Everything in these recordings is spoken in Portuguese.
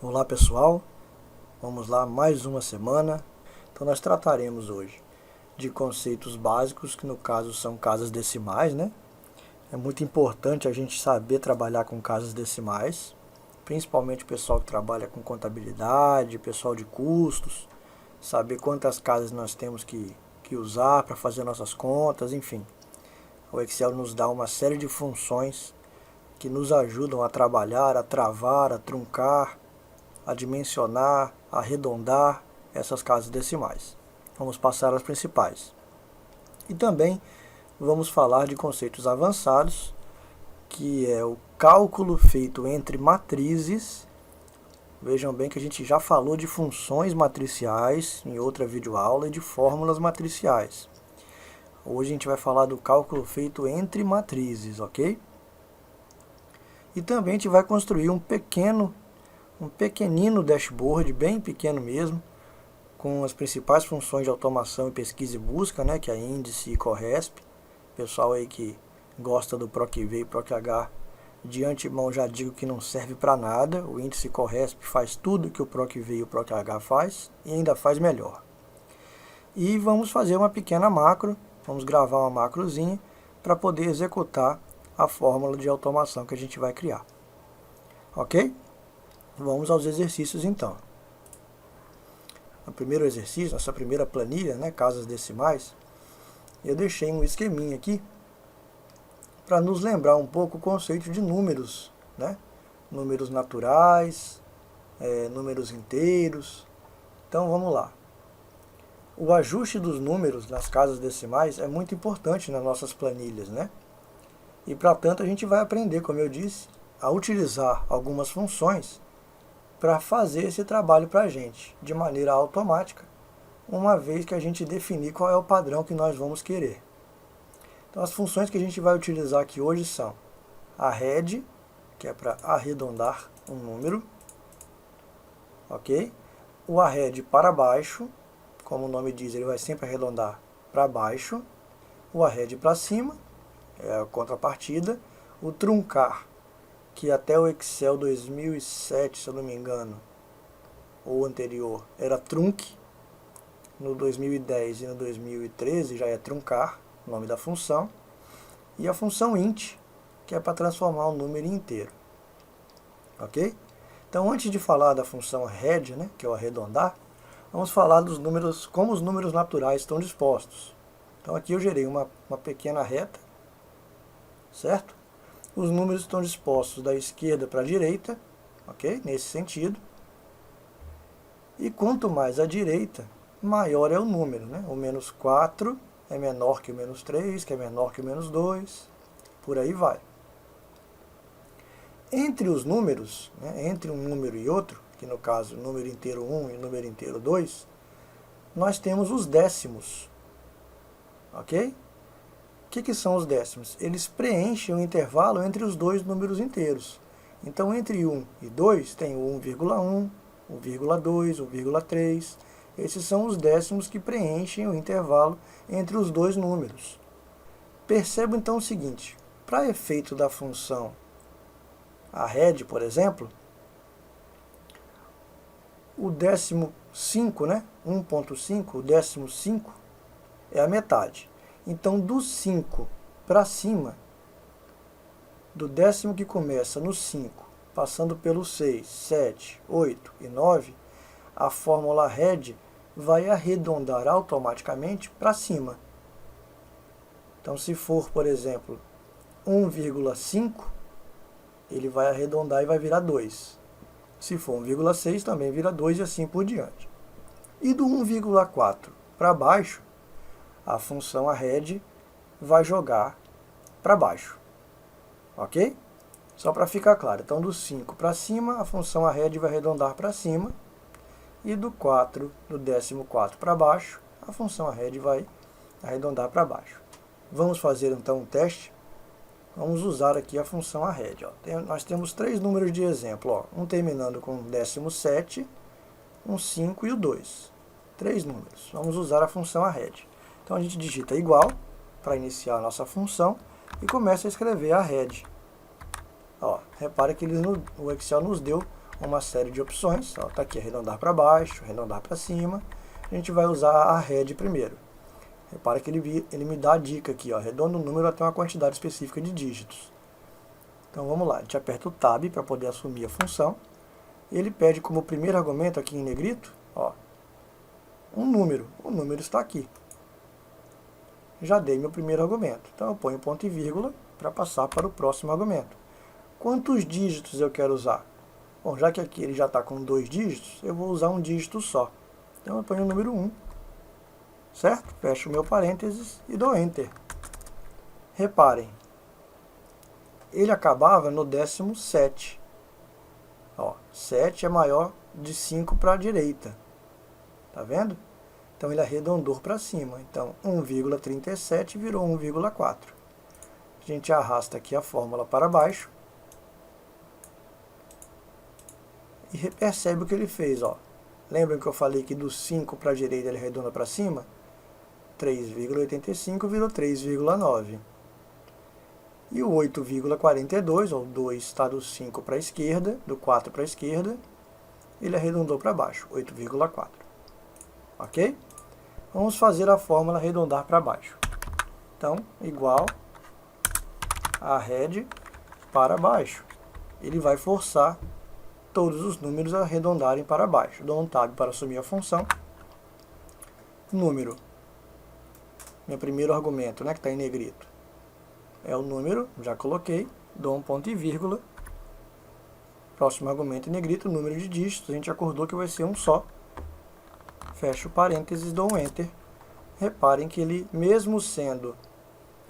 Olá pessoal, vamos lá, mais uma semana. Então nós trataremos hoje de conceitos básicos, que no caso são casas decimais, né? É muito importante a gente saber trabalhar com casas decimais, principalmente o pessoal que trabalha com contabilidade, pessoal de custos, saber quantas casas nós temos que usar para fazer nossas contas, enfim. O Excel nos dá uma série de funções que nos ajudam a trabalhar, a travar, a truncar, a dimensionar, a arredondar essas casas decimais. Vamos passar as principais. E também vamos falar de conceitos avançados, que é o cálculo feito entre matrizes. Vejam bem que a gente já falou de funções matriciais em outra videoaula e de fórmulas matriciais. Hoje a gente vai falar do cálculo feito entre matrizes, ok? E também a gente vai construir um pequenino dashboard, bem pequeno mesmo, com as principais funções de automação e pesquisa e busca, né, que é índice e CORRESP. Pessoal aí que gosta do PROC-V e PROC-H, de antemão já digo que não serve para nada. O índice CORRESP faz tudo que o PROC-V e o PROC-H faz e ainda faz melhor. E vamos fazer uma pequena macro, vamos gravar uma macrozinha para poder executar a fórmula de automação que a gente vai criar. Ok? Vamos aos exercícios então. No primeiro exercício, nossa primeira planilha, né, casas decimais, eu deixei um esqueminha aqui para nos lembrar um pouco o conceito de números, né? Números naturais, números inteiros. Então vamos lá. O ajuste dos números nas casas decimais é muito importante nas nossas planilhas, né? E para tanto a gente vai aprender, como eu disse, a utilizar algumas funções para fazer esse trabalho para a gente, de maneira automática, uma vez que a gente definir qual é o padrão que nós vamos querer. Então as funções que a gente vai utilizar aqui hoje são a head, que é para arredondar um número, ok? O arred para baixo, como o nome diz, ele vai sempre arredondar para baixo. O arred para cima, é a contrapartida. O truncar, que até o Excel 2007, se eu não me engano, ou anterior, era trunc. No 2010 e no 2013 já é truncar, o nome da função. E a função int, que é para transformar um número em inteiro. Ok? Então, antes de falar da função head, né, que é o arredondar, vamos falar dos números, como os números naturais estão dispostos. Então aqui eu gerei uma pequena reta, certo? Os números estão dispostos da esquerda para a direita, ok? Nesse sentido. E quanto mais à direita, maior é o número, né? O menos 4 é menor que o menos 3, que é menor que o menos 2, por aí vai. Entre os números, né, entre um número e outro, que no caso número inteiro 1 e número inteiro 2, nós temos os décimos, ok? O que são os décimos? Eles preenchem o intervalo entre os dois números inteiros. Então, entre 1 e 2, tem o 1,1, 1,2, 1,3. Esses são os décimos que preenchem o intervalo entre os dois números. Perceba então o seguinte, para efeito da função arred, por exemplo, o décimo 5, né? 1,5, o décimo 5 é a metade. Então, do 5 para cima, do décimo que começa no 5, passando pelo 6, 7, 8 e 9, a fórmula head vai arredondar automaticamente para cima. Então, se for, por exemplo, 1,5, ele vai arredondar e vai virar 2. Se for 1,6, também vira 2 e assim por diante. E do 1,4 para baixo, a função arred vai jogar para baixo, ok? Só para ficar claro, então do 5 para cima, a função arred vai arredondar para cima, e do 4, do décimo 4 para baixo, a função arred vai arredondar para baixo. Vamos fazer então um teste. Vamos usar aqui a função arred. Nós temos 3 números de exemplo, ó, um terminando com o décimo 7, um 5 e o 2. 3 números. Vamos usar a função arred. Então a gente digita igual para iniciar a nossa função e começa a escrever a head. Ó, repare que o Excel nos deu uma série de opções. Está aqui arredondar para baixo, arredondar para cima. A gente vai usar a arred primeiro. Repara que ele me dá a dica aqui, arredonda o número até uma quantidade específica de dígitos. Então vamos lá, a gente aperta o Tab para poder assumir a função. Ele pede como primeiro argumento aqui em negrito, um número. O número está aqui. Já dei meu primeiro argumento. Então eu ponho ponto e vírgula para passar para o próximo argumento. Quantos dígitos eu quero usar? Bom, já que aqui ele já está com 2 dígitos, eu vou usar um dígito só. Então eu ponho o número 1. Certo? Fecho o meu parênteses e dou Enter. Reparem, ele acabava no 17. 7 é maior de 5 para a direita. Tá vendo? Então ele arredondou para cima. Então 1,37 virou 1,4. A gente arrasta aqui a fórmula para baixo. E percebe o que ele fez. Lembram que eu falei que do 5 para a direita ele arredonda para cima? 3,85 virou 3,9. E o 8,42, o 2 está do 5 para a esquerda, do 4 para a esquerda, ele arredondou para baixo, 8,4. Ok? Vamos fazer a fórmula arredondar para baixo. Então, igual a arred para baixo. Ele vai forçar todos os números a arredondarem para baixo. Dou um Tab para assumir a função. Número. Meu primeiro argumento, que está em negrito, é o número, já coloquei, dou um ponto e vírgula. Próximo argumento em negrito, número de dígitos, a gente acordou que vai ser um só. Fecho parênteses, dou um Enter. Reparem que ele, mesmo sendo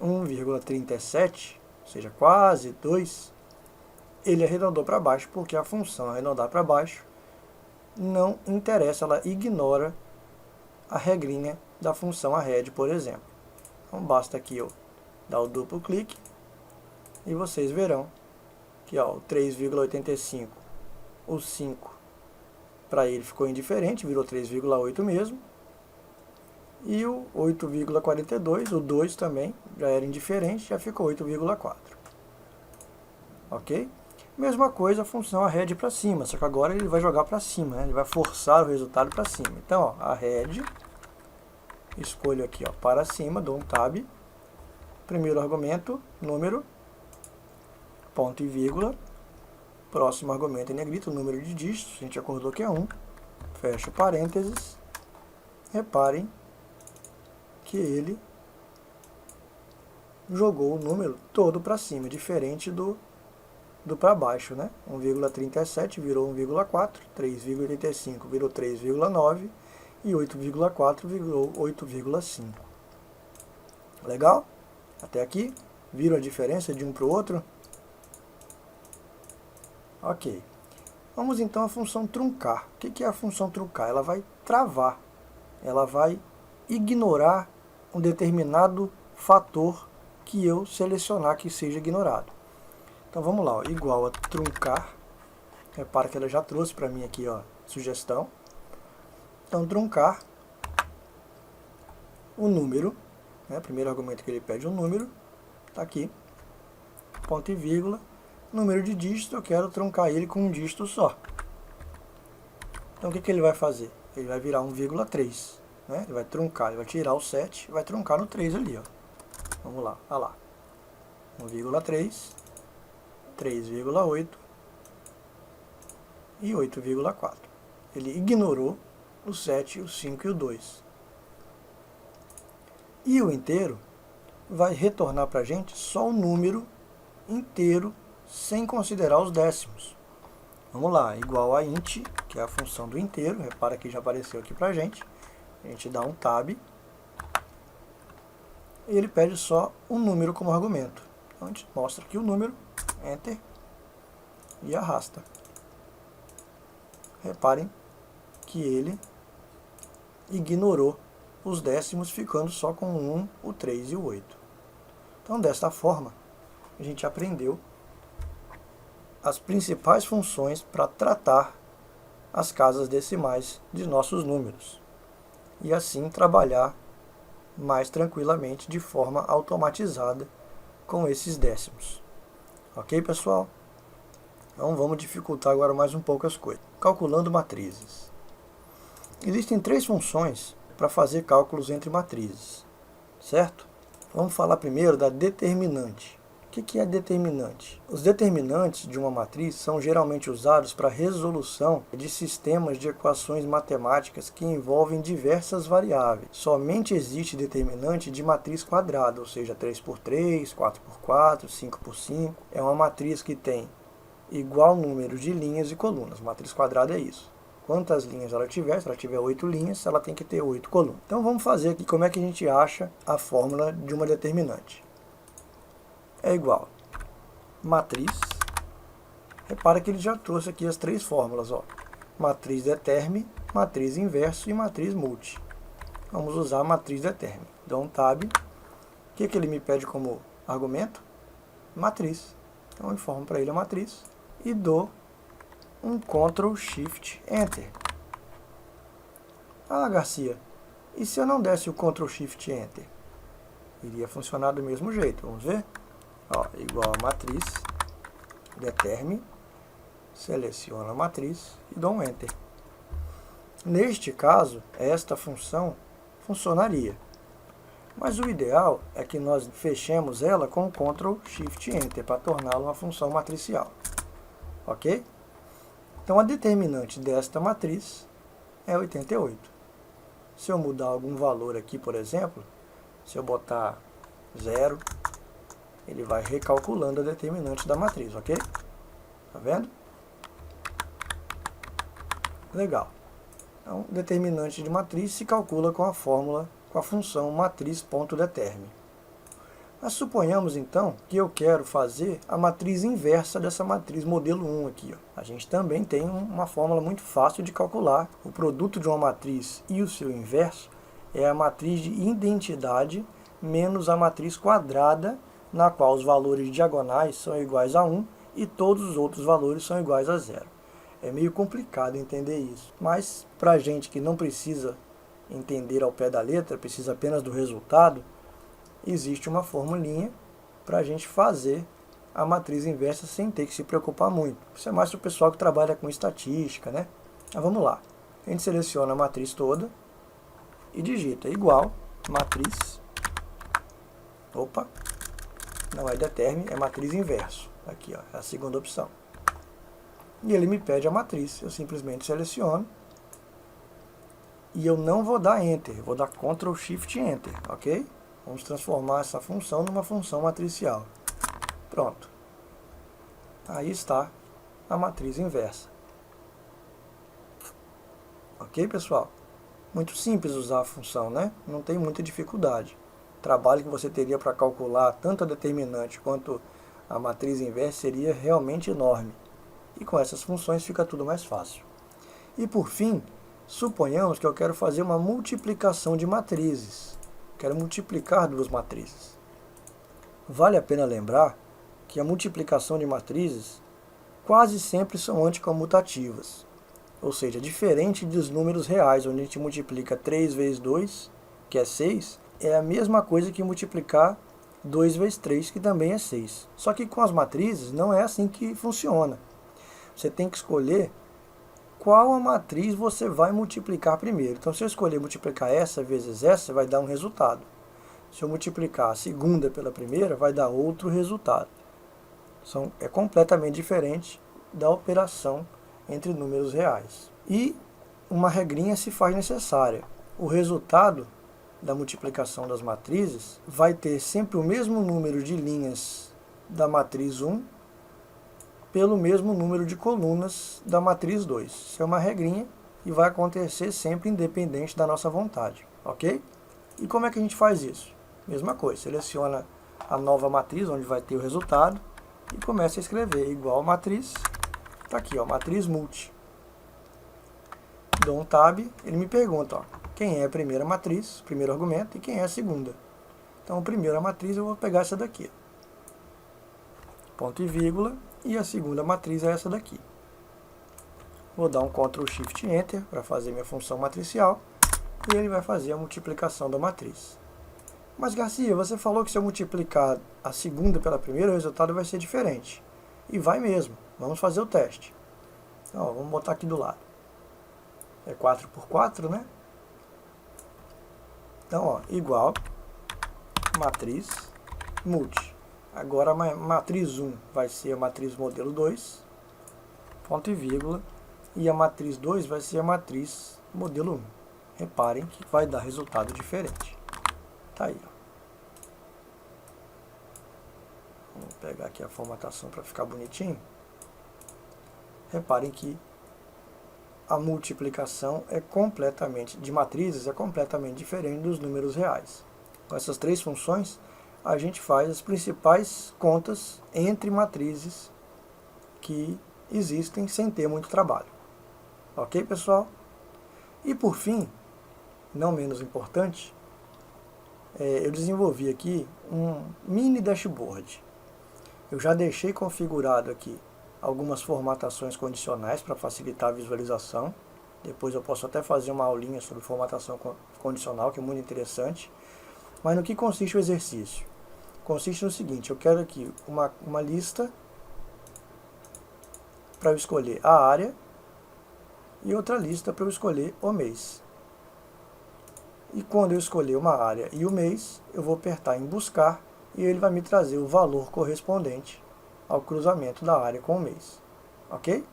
1,37, ou seja, quase 2, ele arredondou para baixo, porque a função arredondar para baixo não interessa, ela ignora a regrinha da função arred, por exemplo. Então basta aqui eu dar o duplo clique e vocês verão que o 3,85, o 5 para ele ficou indiferente, virou 3,8 mesmo. E o 8,42, o 2 também já era indiferente, já ficou 8,4. Ok? Mesma coisa a função arred para cima, só que agora ele vai jogar para cima, ele vai forçar o resultado para cima. Então, arred, escolho aqui para cima, dou um Tab. Primeiro argumento, número, ponto e vírgula. Próximo argumento em negrito, número de dígitos, a gente acordou que é 1. Fecho parênteses. Reparem que ele jogou o número todo para cima, diferente do para baixo, 1,37 virou 1,4, 3,85 virou 3,9 e 8,4 virou 8,5. Legal? Até aqui? Viram a diferença de um para o outro? Ok. Vamos então à função truncar. O que é a função truncar? Ela vai travar. Ela vai ignorar um determinado fator que eu selecionar que seja ignorado. Então vamos lá, igual a truncar. Repara que ela já trouxe para mim aqui, sugestão. Então truncar o número, primeiro argumento que ele pede um número, está aqui, ponto e vírgula, número de dígitos, eu quero truncar ele com um dígito só. Então o que ele vai fazer? Ele vai virar 1,3, ele vai truncar, ele vai tirar o 7, vai truncar no 3 ali, Vamos lá, olha lá, 1,3, 3,8 e 8,4. Ele ignorou o 7, o 5 e o 2. E o inteiro vai retornar para a gente só o número inteiro, sem considerar os décimos. Vamos lá, igual a int, que é a função do inteiro. Repara que já apareceu aqui para a gente. A gente dá um Tab. E ele pede só um número como argumento. Então a gente mostra aqui o número, Enter, e arrasta. Reparem que ele ignorou os décimos, ficando só com o 1, o 3 e o 8. Então, desta forma, a gente aprendeu as principais funções para tratar as casas decimais de nossos números. E assim trabalhar mais tranquilamente, de forma automatizada, com esses décimos. Ok, pessoal? Então vamos dificultar agora mais um pouco as coisas. Calculando matrizes. Existem 3 funções para fazer cálculos entre matrizes, certo? Vamos falar primeiro da determinante. O que é determinante? Os determinantes de uma matriz são geralmente usados para resolução de sistemas de equações matemáticas que envolvem diversas variáveis. Somente existe determinante de matriz quadrada, ou seja, 3×3, 4×4, 5×5. É uma matriz que tem igual número de linhas e colunas. Matriz quadrada é isso. Quantas linhas ela tiver, se ela tiver 8 linhas, ela tem que ter 8 colunas. Então vamos fazer aqui como é que a gente acha a fórmula de uma determinante. É igual matriz, repara que ele já trouxe aqui as 3 fórmulas, ó. Matriz determ, matriz inverso e matriz multi. Vamos usar a matriz determ. Dou um tab. O que ele me pede como argumento? Matriz. Então eu informo para ele a matriz e dou um Ctrl Shift Enter. Ah, Garcia, e se eu não desse o Ctrl Shift Enter? Iria funcionar do mesmo jeito, vamos ver? Ó, igual a matriz, determ, seleciono a matriz e dou um Enter. Neste caso, esta função funcionaria. Mas o ideal é que nós fechemos ela com o Ctrl Shift Enter para torná-la uma função matricial. Ok? Então a determinante desta matriz é 88. Se eu mudar algum valor aqui, por exemplo, se eu botar 0, ele vai recalculando a determinante da matriz, ok? Tá vendo? Legal. Então, determinante de matriz se calcula com a fórmula, com a função matriz.determ. Mas suponhamos então que eu quero fazer a matriz inversa dessa matriz modelo 1 aqui, ó. A gente também tem uma fórmula muito fácil de calcular. O produto de uma matriz e o seu inverso é a matriz de identidade menos a matriz quadrada, na qual os valores diagonais são iguais a 1 e todos os outros valores são iguais a 0. É meio complicado entender isso, mas para a gente que não precisa entender ao pé da letra, precisa apenas do resultado, existe uma formulinha para a gente fazer a matriz inversa sem ter que se preocupar muito. Isso é mais para o pessoal que trabalha com estatística, né? Mas vamos lá. A gente seleciona a matriz toda e digita igual matriz. Opa, não é determ, é matriz inverso. Aqui, ó, é a segunda opção. E ele me pede a matriz. Eu simplesmente seleciono. E eu não vou dar Enter, eu vou dar Ctrl Shift Enter, ok? Vamos transformar essa função numa função matricial. Pronto. Aí está a matriz inversa. Ok, pessoal? Muito simples usar a função, né? Não tem muita dificuldade. O trabalho que você teria para calcular tanto a determinante quanto a matriz inversa seria realmente enorme. E com essas funções fica tudo mais fácil. E por fim, suponhamos que eu quero fazer uma multiplicação de matrizes. Quero multiplicar 2 matrizes. Vale a pena lembrar que a multiplicação de matrizes quase sempre são anticomutativas. Ou seja, diferente dos números reais, onde a gente multiplica 3 vezes 2, que é 6, é a mesma coisa que multiplicar 2 vezes 3, que também é 6. Só que com as matrizes não é assim que funciona. Você tem que escolher qual a matriz você vai multiplicar primeiro. Então, se eu escolher multiplicar essa vezes essa, vai dar um resultado. Se eu multiplicar a segunda pela primeira, vai dar outro resultado. É completamente diferente da operação entre números reais. E uma regrinha se faz necessária. O resultado da multiplicação das matrizes vai ter sempre o mesmo número de linhas da matriz 1 pelo mesmo número de colunas da matriz 2. Isso é uma regrinha e vai acontecer sempre independente da nossa vontade, ok? E como é que a gente faz isso? Mesma coisa, seleciona a nova matriz, onde vai ter o resultado, e começa a escrever igual matriz, tá aqui, ó, matriz multi. Dou um tab, ele me pergunta, ó, quem é a primeira matriz, primeiro argumento, e quem é a segunda. Então, a primeira matriz eu vou pegar essa daqui, ponto e vírgula, e a segunda matriz é essa daqui. Vou dar um Ctrl Shift Enter para fazer minha função matricial, e ele vai fazer a multiplicação da matriz. Mas Garcia, você falou que se eu multiplicar a segunda pela primeira, o resultado vai ser diferente. E vai mesmo. Vamos fazer o teste. Então, ó, vamos botar aqui do lado. É 4 por 4, né? Então, ó, igual, matriz, multi. Agora a matriz 1 vai ser a matriz modelo 2, ponto e vírgula, e a matriz 2 vai ser a matriz modelo 1. Reparem que vai dar resultado diferente. Tá aí, ó. Vamos pegar aqui a formatação para ficar bonitinho. Reparem que a multiplicação de matrizes é completamente diferente dos números reais. Com essas três funções, a gente faz as principais contas entre matrizes que existem sem ter muito trabalho. Ok, pessoal? E por fim, não menos importante, eu desenvolvi aqui um mini dashboard. Eu já deixei configurado aqui algumas formatações condicionais para facilitar a visualização. Depois eu posso até fazer uma aulinha sobre formatação condicional, que é muito interessante. Mas no que consiste o exercício? Consiste no seguinte: eu quero aqui uma lista para eu escolher a área e outra lista para eu escolher o mês. E quando eu escolher uma área e o mês, eu vou apertar em buscar e ele vai me trazer o valor correspondente ao cruzamento da área com o mês. Ok?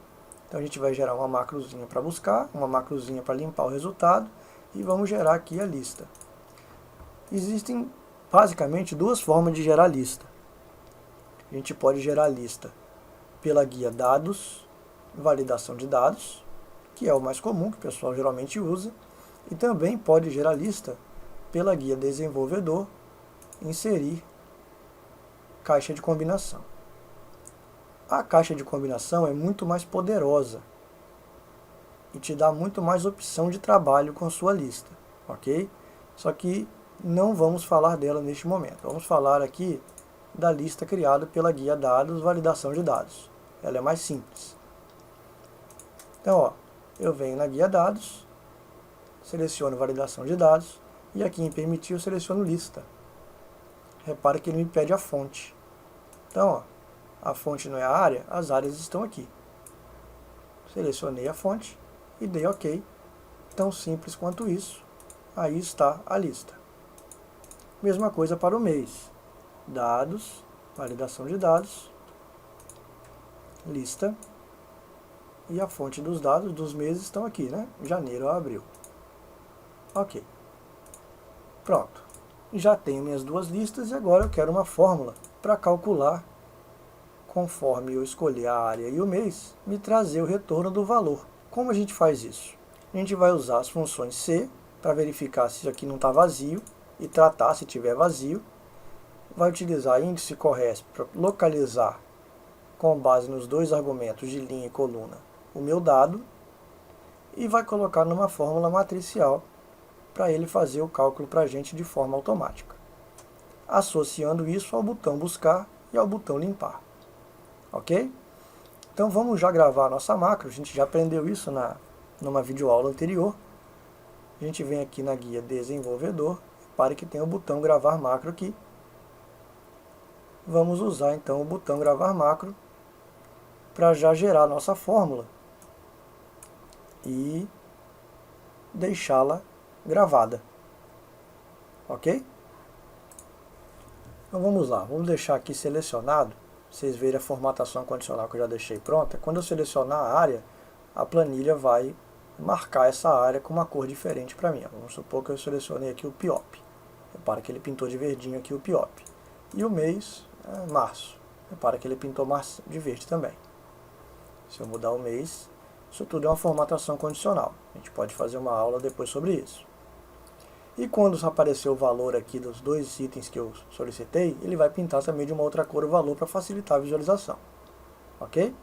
Então a gente vai gerar uma macrozinha para buscar, uma macrozinha para limpar o resultado e vamos gerar aqui a lista. Existem basicamente duas formas de gerar lista. A gente pode gerar lista pela guia dados, validação de dados, que é o mais comum, que o pessoal geralmente usa, e também pode gerar lista pela guia desenvolvedor, inserir caixa de combinação. A caixa de combinação é muito mais poderosa e te dá muito mais opção de trabalho com sua lista, ok? Só que não vamos falar dela neste momento. Vamos falar aqui da lista criada pela guia dados, validação de dados. Ela é mais simples. Então, ó, eu venho na guia dados, seleciono validação de dados e aqui em permitir eu seleciono lista. Repare que ele me pede a fonte. Então, ó, a fonte não é a área, as áreas estão aqui. Selecionei a fonte e dei OK. Tão simples quanto isso. Aí está a lista. Mesma coisa para o mês. Dados, validação de dados, lista. E a fonte dos dados dos meses estão aqui, né? Janeiro a abril. Ok. Pronto. Já tenho minhas duas listas e agora eu quero uma fórmula para calcular, conforme eu escolher a área e o mês, me trazer o retorno do valor. Como a gente faz isso? A gente vai usar as funções C para verificar se isso aqui não está vazio e tratar se tiver vazio. Vai utilizar índice corresp para localizar, com base nos dois argumentos de linha e coluna, o meu dado e vai colocar numa fórmula matricial para ele fazer o cálculo para a gente de forma automática, associando isso ao botão buscar e ao botão limpar. Ok? Então vamos já gravar a nossa macro. A gente já aprendeu isso numa videoaula anterior. A gente vem aqui na guia desenvolvedor, repare que tem o botão gravar macro aqui. Vamos usar então o botão gravar macro para já gerar a nossa fórmula e deixá-la gravada. Ok? Então vamos lá, vamos deixar aqui selecionado. Vocês verem a formatação condicional que eu já deixei pronta. Quando eu selecionar a área, a planilha vai marcar essa área com uma cor diferente para mim. Vamos supor que eu selecionei aqui o PIOP. Repara que ele pintou de verdinho aqui o PIOP. E o mês é março. Repara que ele pintou março de verde também. Se eu mudar o mês, isso tudo é uma formatação condicional. A gente pode fazer uma aula depois sobre isso. E quando aparecer o valor aqui dos dois itens que eu solicitei, ele vai pintar também de uma outra cor o valor para facilitar a visualização. Ok?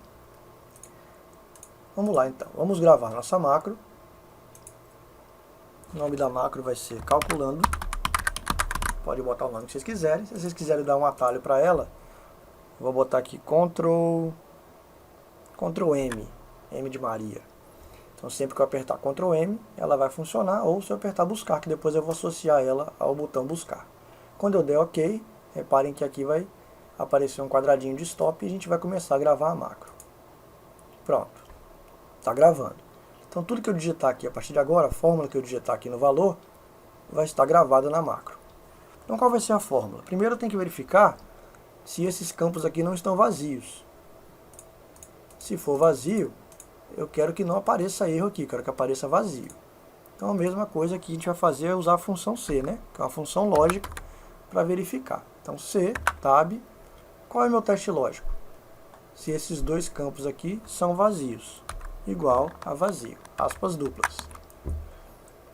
Vamos lá então. Vamos gravar nossa macro. O nome da macro vai ser calculando. Pode botar o nome que vocês quiserem. Se vocês quiserem dar um atalho para ela, eu vou botar aqui Ctrl M. M de Maria. Então sempre que eu apertar Ctrl M, ela vai funcionar, ou se eu apertar buscar, que depois eu vou associar ela ao botão buscar. Quando eu der OK, reparem que aqui vai aparecer um quadradinho de stop e a gente vai começar a gravar a macro. Pronto, está gravando. Então tudo que eu digitar aqui a partir de agora, a fórmula que eu digitar aqui no valor, vai estar gravada na macro. Então qual vai ser a fórmula? Primeiro eu tenho que verificar se esses campos aqui não estão vazios. Se for vazio, eu quero que não apareça erro aqui, quero que apareça vazio. Então a mesma coisa que a gente vai fazer é usar a função C, né? Que é uma função lógica para verificar. Então C, tab, qual é o meu teste lógico? Se esses dois campos aqui são vazios, igual a vazio, aspas duplas.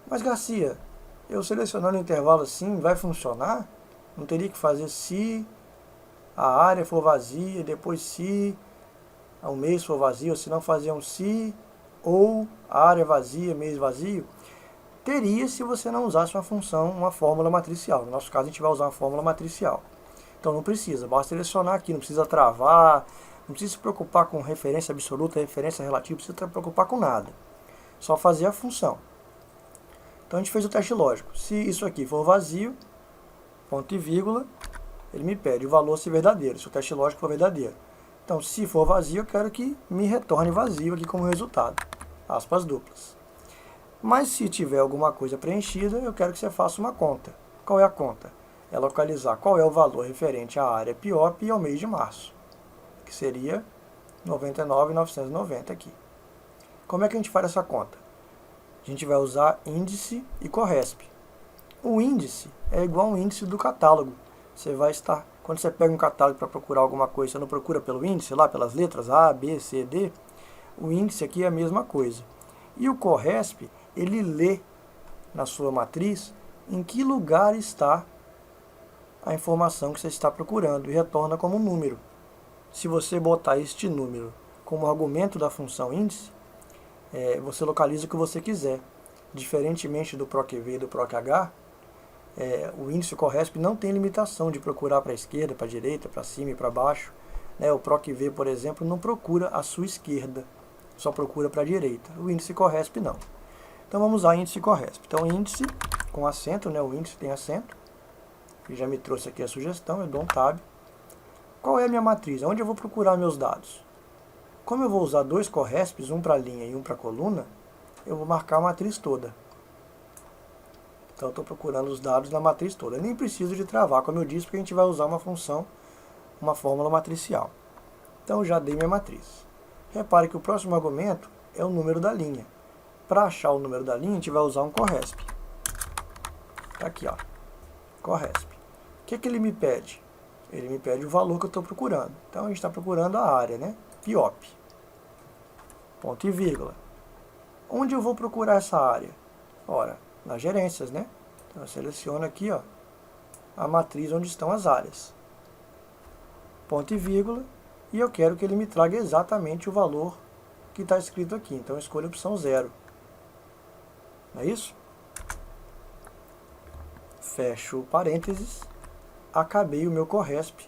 Mas Garcia, eu selecionando o intervalo assim, vai funcionar? Não teria que fazer se a área for vazia, depois se o mês for vazio, ou se não fazer um se, ou a área vazia, mês vazio? Teria se você não usasse uma função, uma fórmula matricial. No nosso caso, a gente vai usar uma fórmula matricial. Então não precisa, basta selecionar aqui, não precisa travar, não precisa se preocupar com referência absoluta, referência relativa, não precisa se preocupar com nada. Só fazer a função. Então a gente fez o teste lógico. Se isso aqui for vazio, ponto e vírgula, ele me pede o valor se verdadeiro, se o teste lógico for verdadeiro. Então se for vazio, eu quero que me retorne vazio aqui como resultado. Aspas duplas. Mas se tiver alguma coisa preenchida, eu quero que você faça uma conta. Qual é a conta? É localizar qual é o valor referente à área PIOP e ao mês de março, que seria 99.990 aqui. Como é que a gente faz essa conta? A gente vai usar índice e corresp. O índice é igual ao índice do catálogo. Você vai estar, quando você pega um catálogo para procurar alguma coisa, você não procura pelo índice, lá pelas letras A, B, C, D. O índice aqui é a mesma coisa. E o corresp, ele lê na sua matriz em que lugar está a informação que você está procurando e retorna como número. Se você botar este número como argumento da função índice, você localiza o que você quiser. Diferentemente do PROC-V e do PROC-H, o índice corresp não tem limitação de procurar para a esquerda, para a direita, para cima e para baixo. O PROC-V, por exemplo, não procura a sua esquerda, só procura para a direita. O índice corresp não. Então vamos usar índice corresp. Então índice com acento, o índice tem acento, que já me trouxe aqui a sugestão, eu dou um tab. Qual é a minha matriz? Onde eu vou procurar meus dados? Como eu vou usar dois corresps, um para linha e um para coluna, eu vou marcar a matriz toda. Então eu estou procurando os dados na matriz toda. Eu nem preciso de travar, como eu disse, porque a gente vai usar uma função, uma fórmula matricial. Então eu já dei minha matriz. Repare que o próximo argumento é o número da linha. Para achar o número da linha, a gente vai usar um corresp. Está aqui, ó. Corresp. O que ele me pede? Ele me pede o valor que eu estou procurando. Então a gente está procurando a área, PIOP. Ponto e vírgula. Onde eu vou procurar essa área? Ora, nas gerências, Então eu seleciono aqui, ó, a matriz onde estão as áreas. Ponto e vírgula. E eu quero que ele me traga exatamente o valor que está escrito aqui. Então eu escolho a opção 0. Não é isso? Fecho parênteses. Acabei o meu corresp.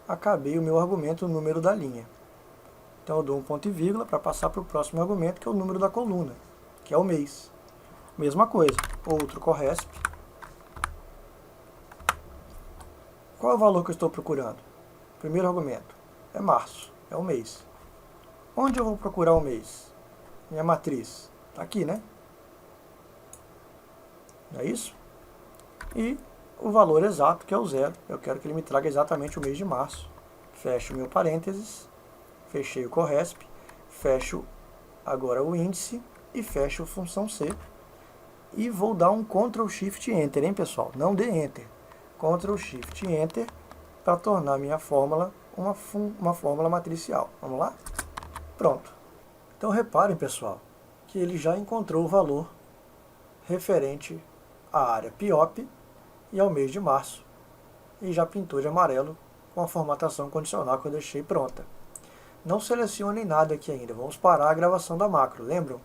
Acabei o meu argumento, o número da linha. Então eu dou um ponto e vírgula para passar para o próximo argumento, que é o número da coluna, que é o mês. Mesma coisa, outro corresp. Qual é o valor que eu estou procurando? Primeiro argumento é março, é o mês. Onde eu vou procurar o mês? Minha matriz. Está aqui, Não é isso? E o valor exato, que é o 0. Eu quero que ele me traga exatamente o mês de março. Fecho meu parênteses. Fechei o corresp. Fecho agora o índice. E fecho a função C. E vou dar um Ctrl Shift Enter, hein, pessoal? Não dê Enter. Ctrl Shift Enter para tornar minha fórmula uma fórmula matricial. Vamos lá? Pronto. Então reparem, pessoal, que ele já encontrou o valor referente à área PIOP e ao mês de março. E já pintou de amarelo com a formatação condicional que eu deixei pronta. Não selecionem nada aqui ainda. Vamos parar a gravação da macro. Lembram?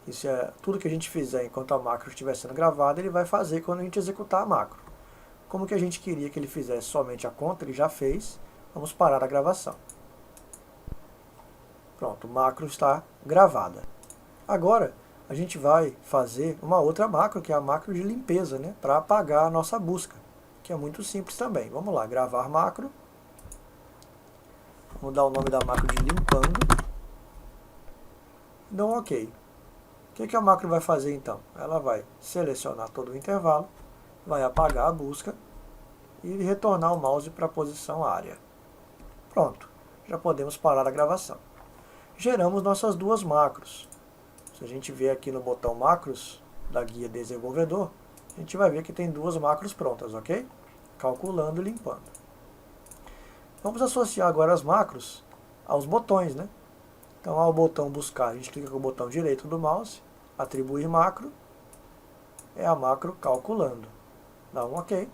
Isso é tudo que a gente fizer enquanto a macro estiver sendo gravada, ele vai fazer quando a gente executar a macro. Como que a gente queria que ele fizesse somente a conta, ele já fez. Vamos parar a gravação. Pronto, a macro está gravada. Agora, a gente vai fazer uma outra macro, que é a macro de limpeza, para apagar a nossa busca, que é muito simples também. Vamos lá, gravar macro. Vou dar o nome da macro de limpando. Dou um OK. O que a macro vai fazer então? Ela vai selecionar todo o intervalo, vai apagar a busca e retornar o mouse para a posição área. Pronto, já podemos parar a gravação. Geramos nossas duas macros. Se a gente ver aqui no botão macros da guia desenvolvedor, a gente vai ver que tem duas macros prontas, ok? Calculando e limpando. Vamos associar agora as macros aos botões, né? Então, ao botão buscar, a gente clica com o botão direito do mouse, atribuir macro, é a macro calculando. Dá um OK.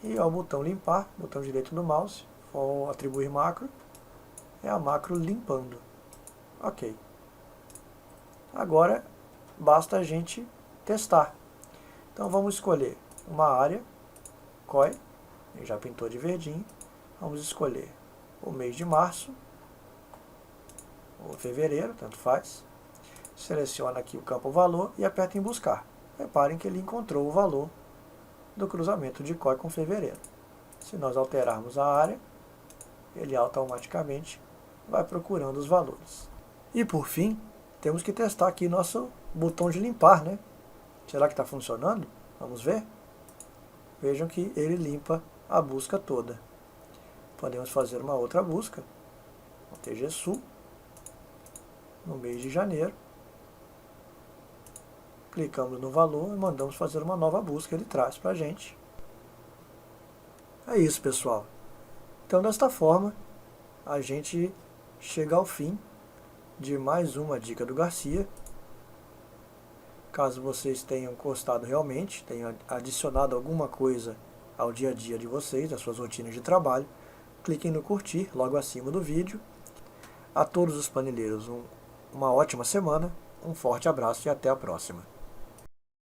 E ao botão limpar, botão direito do mouse, ou atribuir macro, é a macro limpando. OK. Agora, basta a gente testar. Então vamos escolher uma área, COI, já pintou de verdinho. Vamos escolher o mês de março, ou fevereiro, tanto faz. Seleciona aqui o campo valor e aperta em buscar. Reparem que ele encontrou o valor do cruzamento de COI com fevereiro. Se nós alterarmos a área, ele automaticamente vai procurando os valores. E por fim, temos que testar aqui nosso botão de limpar, né? Será que está funcionando? Vamos ver? Vejam que ele limpa a busca toda. Podemos fazer uma outra busca, no TGSU, no mês de janeiro. Clicamos no valor e mandamos fazer uma nova busca, ele traz para a gente. É isso, pessoal. Então, desta forma, a gente chega ao fim de mais uma dica do Garcia. Caso vocês tenham gostado realmente, tenham adicionado alguma coisa ao dia a dia de vocês, às suas rotinas de trabalho, cliquem no curtir logo acima do vídeo. A todos os paneleiros, uma ótima semana, um forte abraço e até a próxima.